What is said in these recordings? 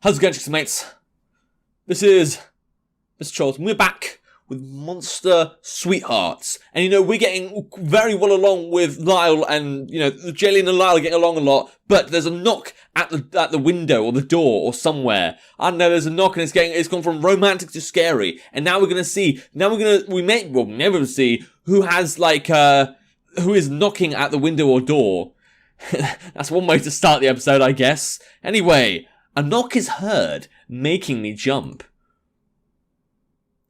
How's it going, chicks and mates? This is Mrjacharles, and we're back with Monster Sweethearts. And you know, we're getting very well along with Lyell, and you know, Jaylene and Lyell are getting along a lot, but there's a knock at the window or the door or somewhere. I don't know, there's a knock and it's gone from romantic to scary. And now we'll never see who has who is knocking at the window or door. That's one way to start the episode, I guess. Anyway, a knock is heard, making me jump.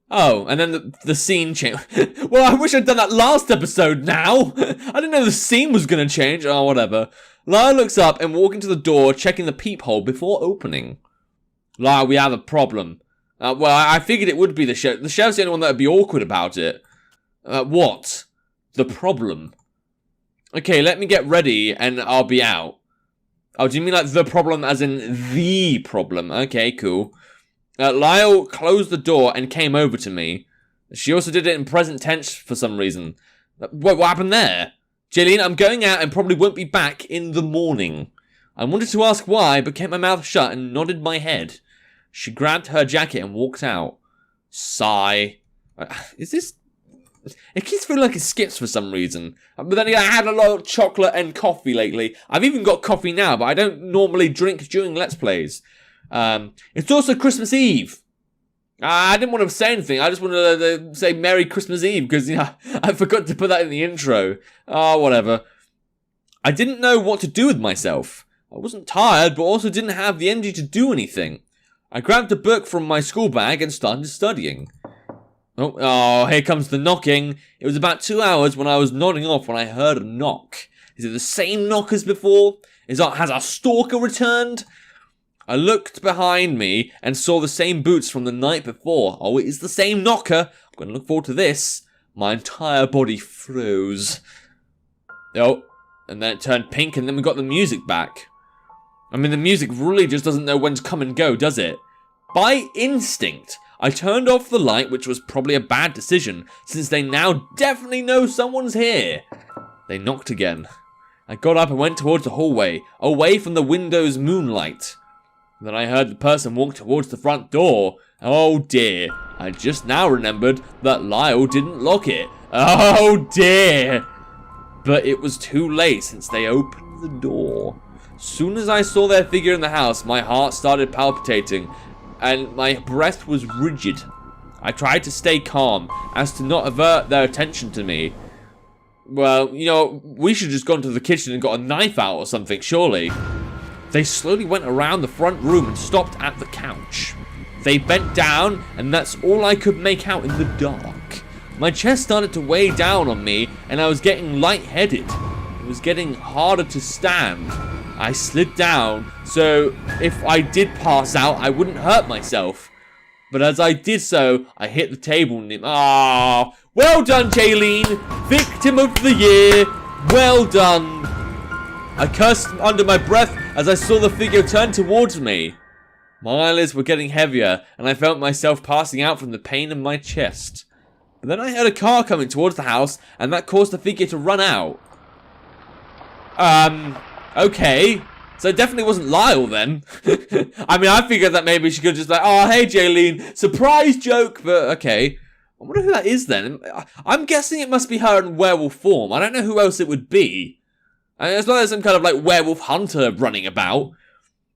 Oh, and then the scene changed. Well, I wish I'd done that last episode now. I didn't know the scene was going to change. Oh, whatever. Lyell looks up and walks into the door, checking the peephole before opening. Lyell, we have a problem. Well, I figured it would be the sheriff. The sheriff's the only one that would be awkward about it. What? The problem? Okay, let me get ready and I'll be out. Oh, do you mean like the problem as in the problem? Okay, cool. Lyell closed the door and came over to me. She also did it in present tense for some reason. What happened there? Jaylene, I'm going out and probably won't be back in the morning. I wanted to ask why, but kept my mouth shut and nodded my head. She grabbed her jacket and walked out. Sigh. Is this... It keeps feeling like it skips for some reason. But then again, I had a lot of chocolate and coffee lately. I've even got coffee now, but I don't normally drink during Let's Plays. It's also Christmas Eve. I didn't want to say anything. I just wanted to say Merry Christmas Eve because, you know, I forgot to put that in the intro. Oh, whatever. I didn't know what to do with myself. I wasn't tired, but also didn't have the energy to do anything. I grabbed a book from my school bag and started studying. Oh, here comes the knocking. It was about 2 hours when I was nodding off when I heard a knock. Is it the same knock as before? Has our stalker returned? I looked behind me and saw the same boots from the night before. Oh, it is the same knocker. I'm going to look forward to this. My entire body froze. Oh, and then it turned pink and then we got the music back. I mean, the music really just doesn't know when to come and go, does it? By instinct, I turned off the light, which was probably a bad decision, since they now definitely know someone's here. They knocked again. I got up and went towards the hallway, away from the window's moonlight. Then I heard the person walk towards the front door. Oh dear, I just now remembered that Lyell didn't lock it. Oh dear. But it was too late since they opened the door. Soon as I saw their figure in the house, my heart started palpitating and my breath was rigid. I tried to stay calm as to not avert their attention to me. Well, you know, we should have just gone to the kitchen and got a knife out or something, surely. They slowly went around the front room and stopped at the couch. They bent down, and that's all I could make out in the dark. My chest started to weigh down on me, and I was getting lightheaded. It was getting harder to stand. I slid down, so if I did pass out, I wouldn't hurt myself. But as I did so, I hit the table and... Ah, well done, Jaylene! Victim of the year! Well done! I cursed under my breath as I saw the figure turn towards me. My eyelids were getting heavier, and I felt myself passing out from the pain in my chest. But then I heard a car coming towards the house, and that caused the figure to run out. Okay. So it definitely wasn't Lyell then. I mean, I figured that maybe she could just like, oh, hey, Jaylene, surprise joke, but okay. I wonder who that is then. I'm guessing it must be her in werewolf form. I don't know who else it would be. I mean, as well as some kind of like werewolf hunter running about.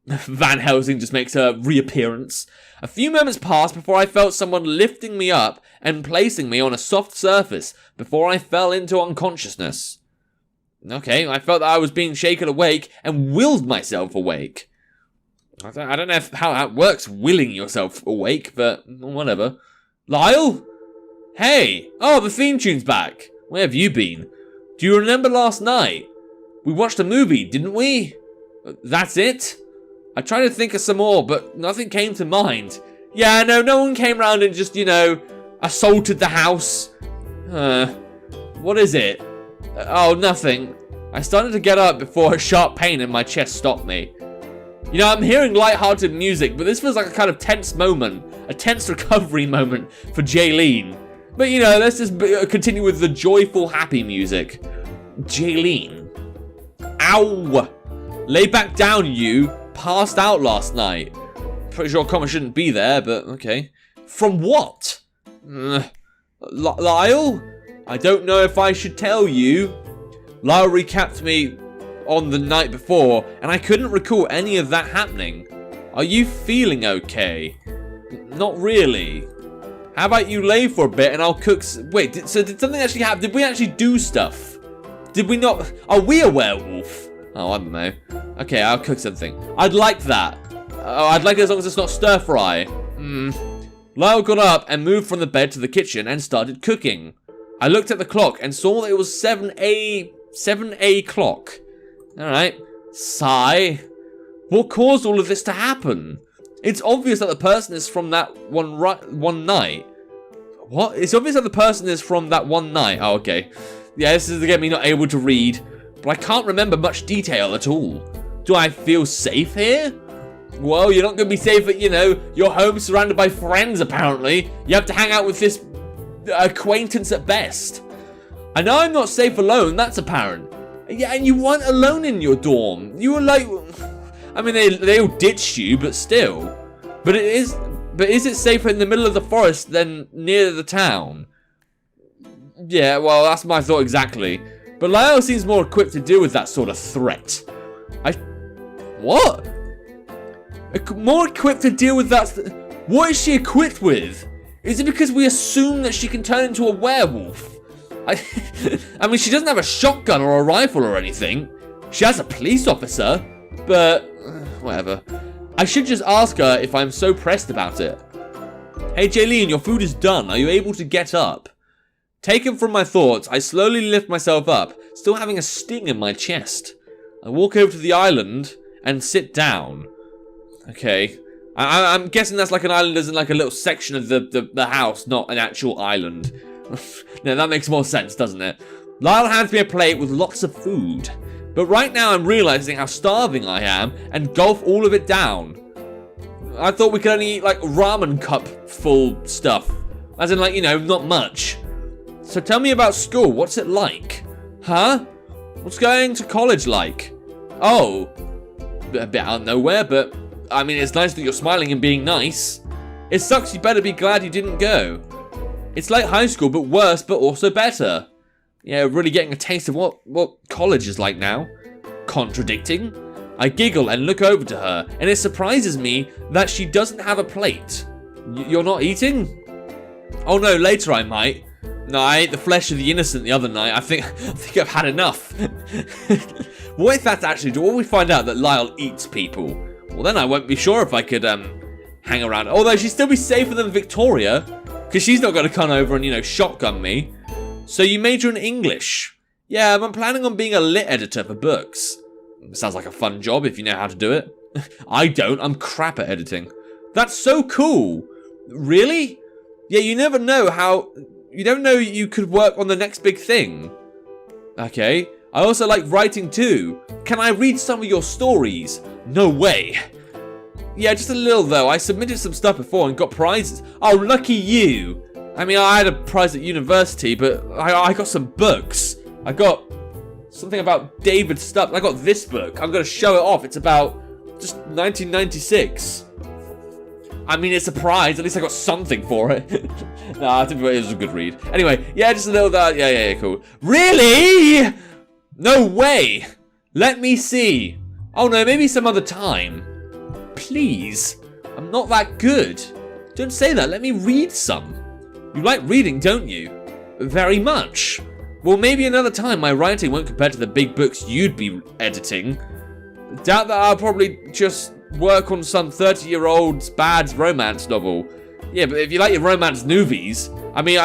Van Helsing just makes her reappearance. A few moments passed before I felt someone lifting me up and placing me on a soft surface before I fell into unconsciousness. Okay, I felt that I was being shaken awake and willed myself awake. I don't know how that works, willing yourself awake, but whatever. Lyell? Hey! Oh, the theme tune's back. Where have you been? Do you remember last night? We watched a movie, didn't we? That's it? I tried to think of some more, but nothing came to mind. Yeah, no one came round and just, you know, assaulted the house. What is it? Oh, nothing. I started to get up before a sharp pain in my chest stopped me. You know, I'm hearing light-hearted music, but this feels like a kind of tense moment. A tense recovery moment for Jaylene. But, you know, let's just continue with the joyful, happy music. Jaylene. Ow! Lay back down, you. Passed out last night. pretty sure comma shouldn't be there, but okay. From what? Lyell? I don't know if I should tell you. Lyell recapped me on the night before, and I couldn't recall any of that happening. Are you feeling okay? Not really. How about you lay for a bit and I'll cook... Wait, so did something actually happen? Did we actually do stuff? Did we not... Are we a werewolf? Oh, I don't know. Okay, I'll cook something. I'd like that. I'd like it as long as it's not stir-fry. Lyell got up and moved from the bed to the kitchen and started cooking. I looked at the clock and saw that it was 7 o'clock. Alright. Sigh. What caused all of this to happen? It's obvious that the person is from that one night. What? It's obvious that the person is from that one night. Oh, okay. Yeah, this is again me not able to read. But I can't remember much detail at all. Do I feel safe here? Well, you're not going to be safe at, your home surrounded by friends, apparently. You have to hang out with this acquaintance at best. I know I'm not safe alone, that's apparent. Yeah, and you weren't alone in your dorm. You were like... I mean, they all ditched you, but still. But is it safer in the middle of the forest than near the town? Yeah, well, that's my thought exactly. But Lyell seems more equipped to deal with that sort of threat. What? More equipped to deal with that... What is she equipped with? Is it because we assume that she can turn into a werewolf? I mean, she doesn't have a shotgun or a rifle or anything. She has a police officer, but... whatever. I should just ask her if I'm so pressed about it. Hey, Jaylene, your food is done. Are you able to get up? Taken from my thoughts, I slowly lift myself up, still having a sting in my chest. I walk over to the island and sit down. Okay. I'm guessing that's like an island as in like a little section of the house, not an actual island. No, that makes more sense, doesn't it? Lyell hands me a plate with lots of food. But right now I'm realizing how starving I am and gulp all of it down. I thought we could only eat like ramen cup full stuff. As in like, not much. So tell me about school. What's it like? Huh? What's going to college like? Oh. A bit out of nowhere, but I mean, it's nice that you're smiling and being nice. It sucks, you better be glad you didn't go. It's like high school, but worse, but also better. Yeah, really getting a taste of what college is like now. Contradicting? I giggle and look over to her, and it surprises me that she doesn't have a plate. You're not eating? Oh no, later I might. No, I ate the flesh of the innocent the other night. I think I've had enough. What if that's actually true? What if we find out that Lyell eats people? Well, then I won't be sure if I could hang around. Although she'd still be safer than Victoria, because she's not going to come over and, shotgun me. So you major in English? Yeah, I'm planning on being a lit editor for books. Sounds like a fun job if you know how to do it. I don't. I'm crap at editing. That's so cool. Really? Yeah, you never know you could work on the next big thing. Okay. I also like writing too. Can I read some of your stories? No way. Yeah, just a little though. I submitted some stuff before and got prizes. Oh, lucky you. I mean, I had a prize at university, but I got some books. I got something about David Stubbs. I got this book. I'm going to show it off. It's about just 1996. I mean, it's a prize. At least I got something for it. Nah, I think it was a good read. Anyway, yeah, just a little that. Yeah, cool. Really? No way. Let me see. Oh no, maybe some other time. Please. I'm not that good. Don't say that. Let me read some. You like reading, don't you? Very much. Well, maybe another time. My writing won't compare to the big books you'd be editing. Doubt that I'll probably just work on some 30-year-old's bad romance novel. Yeah, but if you like your romance movies, I mean,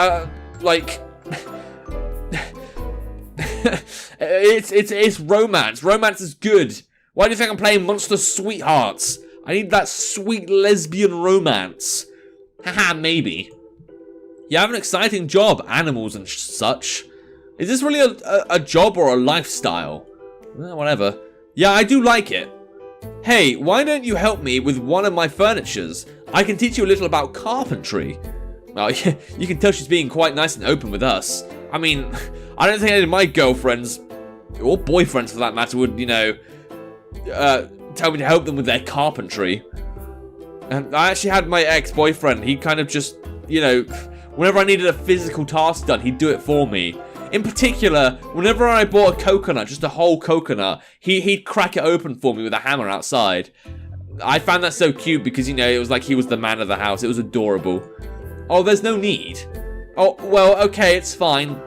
like... it's romance. Romance is good. Why do you think I'm playing Monster Sweethearts? I need that sweet lesbian romance. Haha, maybe. You have an exciting job, animals and such. Is this really a job or a lifestyle? Whatever. Yeah, I do like it. Hey, why don't you help me with one of my furnitures? I can teach you a little about carpentry. Well, yeah, you can tell she's being quite nice and open with us. I mean, I don't think any of my girlfriends, or boyfriends for that matter, would, tell me to help them with their carpentry. And I actually had my ex-boyfriend. He kind of just, you know, whenever I needed a physical task done, he'd do it for me. In particular, whenever I bought a coconut, just a whole coconut, he'd crack it open for me with a hammer outside. I found that so cute because, you know, it was like he was the man of the house. It was adorable. Oh, there's no need. Oh, well, okay, it's fine.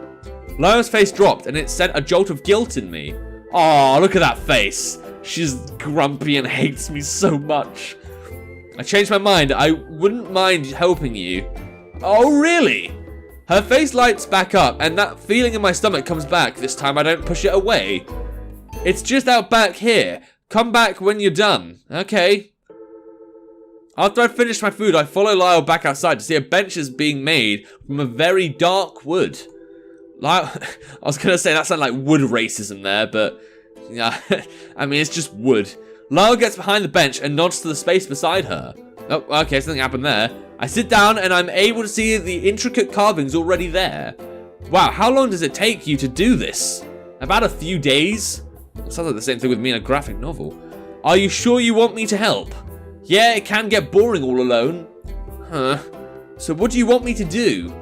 Lyell's face dropped and it sent a jolt of guilt in me. Oh, look at that face. She's grumpy and hates me so much. I changed my mind. I wouldn't mind helping you. Oh, really? Her face lights back up and that feeling in my stomach comes back. This time I don't push it away. It's just out back here. Come back when you're done. Okay. After I finish my food, I follow Lyell back outside to see a bench is being made from a very dark wood. Lyell, I was going to say that sounded like wood racism there, but yeah, I mean, it's just wood. Lyell gets behind the bench and nods to the space beside her. Oh, okay, something happened there. I sit down and I'm able to see the intricate carvings already there. Wow, how long does it take you to do this? About a few days? It sounds like the same thing with me in a graphic novel. Are you sure you want me to help? Yeah, it can get boring all alone. Huh. So what do you want me to do?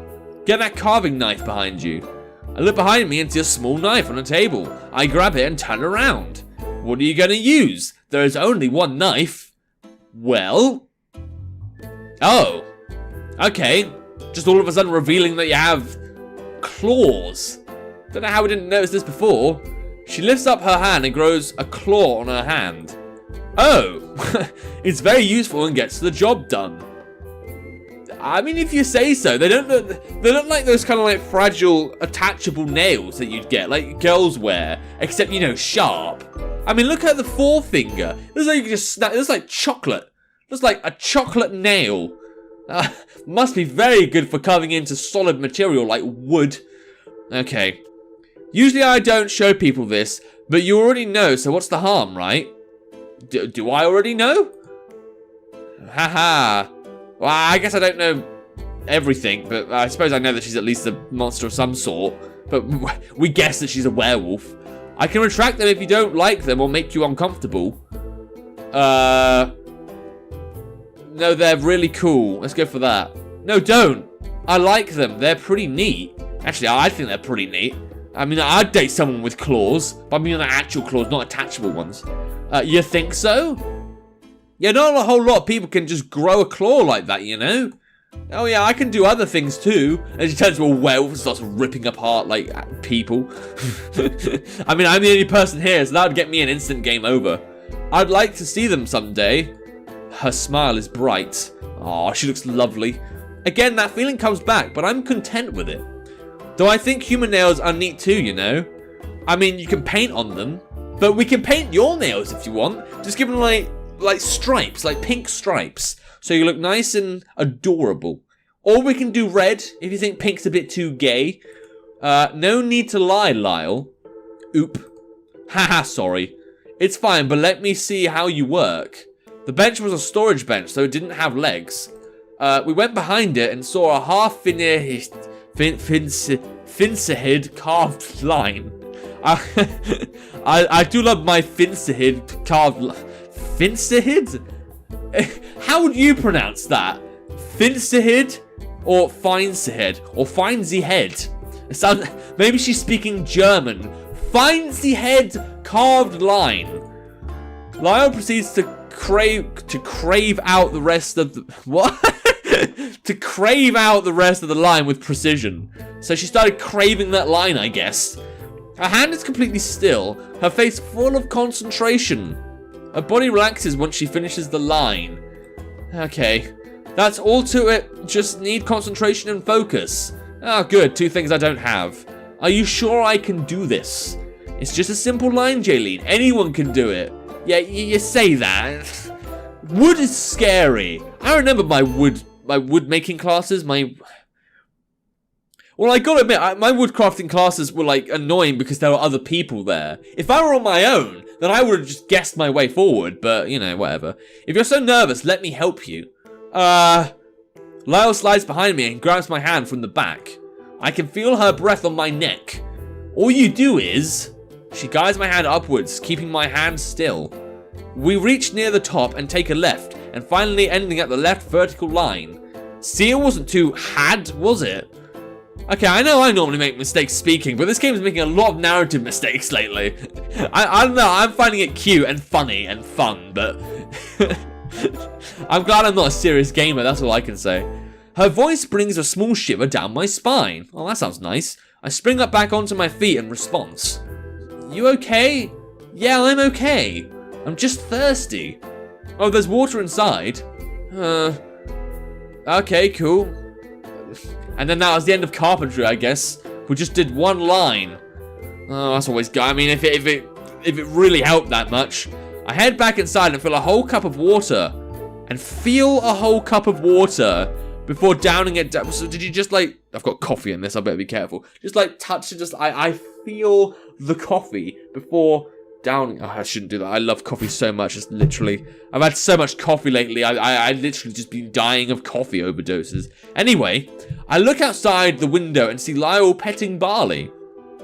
Get that carving knife behind you. I look behind me and see a small knife on a table. I grab it and turn around. What are you going to use? There is only one knife. Well? Oh. Okay. Just all of a sudden revealing that you have claws. Don't know how we didn't notice this before. She lifts up her hand and grows a claw on her hand. Oh. It's very useful and gets the job done. I mean, if you say so. They look like those kind of like fragile, attachable nails that you'd get, like girls wear, except, you know, sharp. I mean, look at the forefinger. It looks like you can just snap. It looks like chocolate. It looks like a chocolate nail. Must be very good for carving into solid material like wood. Okay. Usually I don't show people this, but you already know, so what's the harm, right? Do I already know? Haha. Well, I guess I don't know everything, but I suppose I know that she's at least a monster of some sort. But we guess that she's a werewolf. I can retract them if you don't like them or make you uncomfortable. No, they're really cool. Let's go for that. No, don't. I like them. They're pretty neat. Actually, I think they're pretty neat. I mean, I'd date someone with claws, but I mean the actual claws, not attachable ones. You think so? Yeah, not a whole lot of people can just grow a claw like that, you know? Oh yeah, I can do other things too. And she turns to a werewolf and starts ripping apart, like, people. I mean, I'm the only person here, so that would get me an instant game over. I'd like to see them someday. Her smile is bright. Aw, she looks lovely. Again, that feeling comes back, but I'm content with it. Though I think human nails are neat too, you know? I mean, you can paint on them. But we can paint your nails if you want. Just give them, like stripes, like pink stripes. So you look nice and adorable. Or we can do red if you think pink's a bit too gay. No need to lie, Lyell. Oop. Haha, sorry. It's fine, but let me see how you work. The bench was a storage bench, so it didn't have legs. We went behind it and saw a half-finished Finsahid carved line. I do love my Finsahid carved Finsahid? How would you pronounce that? Finsahid or Feinsahid or Feinsyhead? It sounds, maybe she's speaking German. Feinsyhead carved line. Lyell proceeds to crave out the rest of the what? To crave out the rest of the line with precision. So she started craving that line, I guess. Her hand is completely still, her face full of concentration. Her body relaxes once she finishes the line. Okay, that's all to it. Just need concentration and focus. Ah, good. Two things I don't have. Are you sure I can do this? It's just a simple line, Jaylene. Anyone can do it. Yeah, you say that. Wood is scary. I remember my wood making classes. Well, I gotta admit, my woodcrafting classes were, like, annoying because there were other people there. If I were on my own, then I would have just guessed my way forward, but, you know, whatever. If you're so nervous, let me help you. Lyell slides behind me and grabs my hand from the back. I can feel her breath on my neck. All you do is... She guides my hand upwards, keeping my hand still. We reach near the top and take a left, and finally ending at the left vertical line. Seal wasn't too had, was it? Okay, I know I normally make mistakes speaking, but this game is making a lot of narrative mistakes lately. I don't know, I'm finding it cute and funny and fun, but... I'm glad I'm not a serious gamer, that's all I can say. Her voice brings a small shiver down my spine. Oh, that sounds nice. I spring up back onto my feet in response. You okay? Yeah, I'm okay. I'm just thirsty. Oh, there's water inside. Okay, cool. And then that was the end of carpentry, I guess. We just did one line. Oh, that's always good. I mean, if it really helped that much. I head back inside and fill a whole cup of water. And feel a whole cup of water before downing it down. So did you just like... I've got coffee in this, I better be careful. Just like touch it, I feel the coffee before downing... Oh, I shouldn't do that. I love coffee so much. It's literally... I've had so much coffee lately. I literally just been dying of coffee overdoses. Anyway, I look outside the window and see Lyell petting Barley.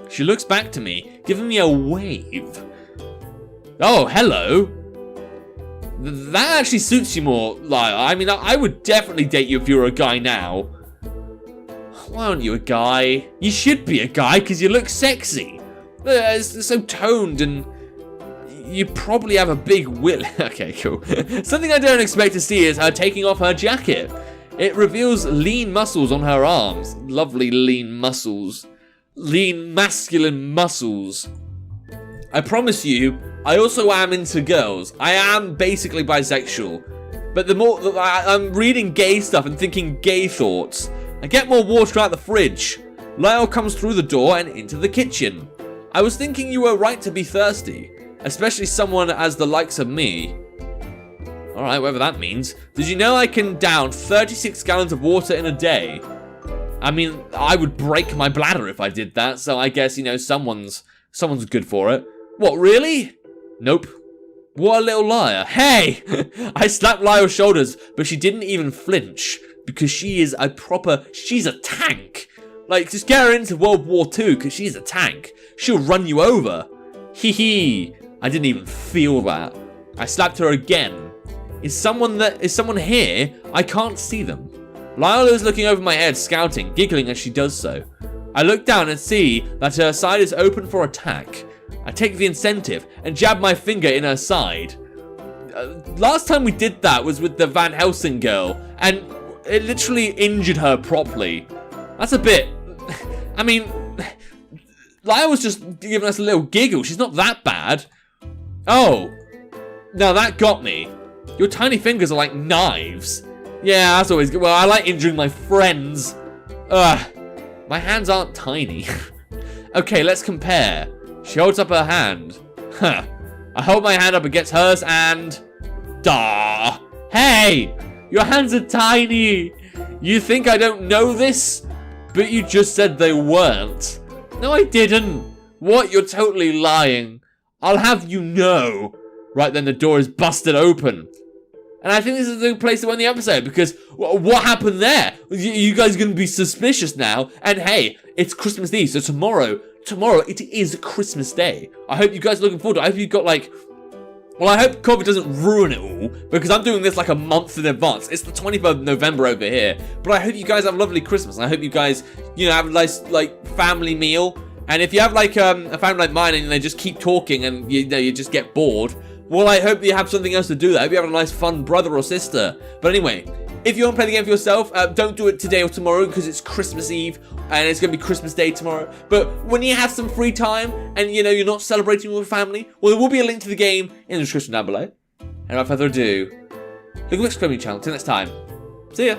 She looks back to me, giving me a wave. Oh, hello. That actually suits you more, Lyell. I mean, I would definitely date you if you were a guy now. Why aren't you a guy? You should be a guy because you look sexy. It's so toned and you probably have a big will. Okay, cool. Something I don't expect to see is her taking off her jacket. It reveals lean muscles on her arms. Lovely lean muscles. Lean masculine muscles. I promise you, I also am into girls. I am basically bisexual. But the more I'm reading gay stuff and thinking gay thoughts, I get more water out the fridge. Lyell comes through the door and into the kitchen. I was thinking you were right to be thirsty, especially someone as the likes of me. Alright, whatever that means. Did you know I can down 36 gallons of water in a day? I mean, I would break my bladder if I did that, so I guess, you know, someone's good for it. What, really? Nope. What a little liar. Hey! I slapped Lyell's shoulders, but she didn't even flinch, because she's a tank. Like, just get her into World War II, because she's a tank. She'll run you over. Hee hee. I didn't even feel that. I slapped her again. Is someone here? I can't see them. Lyell is looking over my head, scouting, giggling as she does so. I look down and see that her side is open for attack. I take the incentive and jab my finger in her side. Last time we did that was with the Van Helsing girl, and it literally injured her properly. That's a bit... I mean, Lyell was just giving us a little giggle. She's not that bad. Oh, now that got me. Your tiny fingers are like knives. Yeah, that's always good. Well, I like injuring my friends. My hands aren't tiny. Okay, let's compare. She holds up her hand. Huh. I hold my hand up against hers and... Duh. Hey! Your hands are tiny. You think I don't know this? But you just said they weren't. No, I didn't. What? You're totally lying. I'll have you know. Right then, the door is busted open. And I think this is the place to end the episode, because what happened there? You guys are going to be suspicious now. And hey, it's Christmas Eve, so tomorrow it is Christmas Day. I hope you guys are looking forward to it. I hope you got like... Well, I hope COVID doesn't ruin it all, because I'm doing this like a month in advance. It's the 23rd of November over here. But I hope you guys have a lovely Christmas. I hope you guys, you know, have a nice, like, family meal. And if you have, like, a family like mine and they just keep talking and, you know, you just get bored... Well, I hope you have something else to do that. I hope you have a nice, fun brother or sister. But anyway, if you want to play the game for yourself, don't do it today or tomorrow because it's Christmas Eve and it's going to be Christmas Day tomorrow. But when you have some free time and, you know, you're not celebrating with family, well, there will be a link to the game in the description down below. And without further ado, look at the Screaming channel. Till next time, see ya.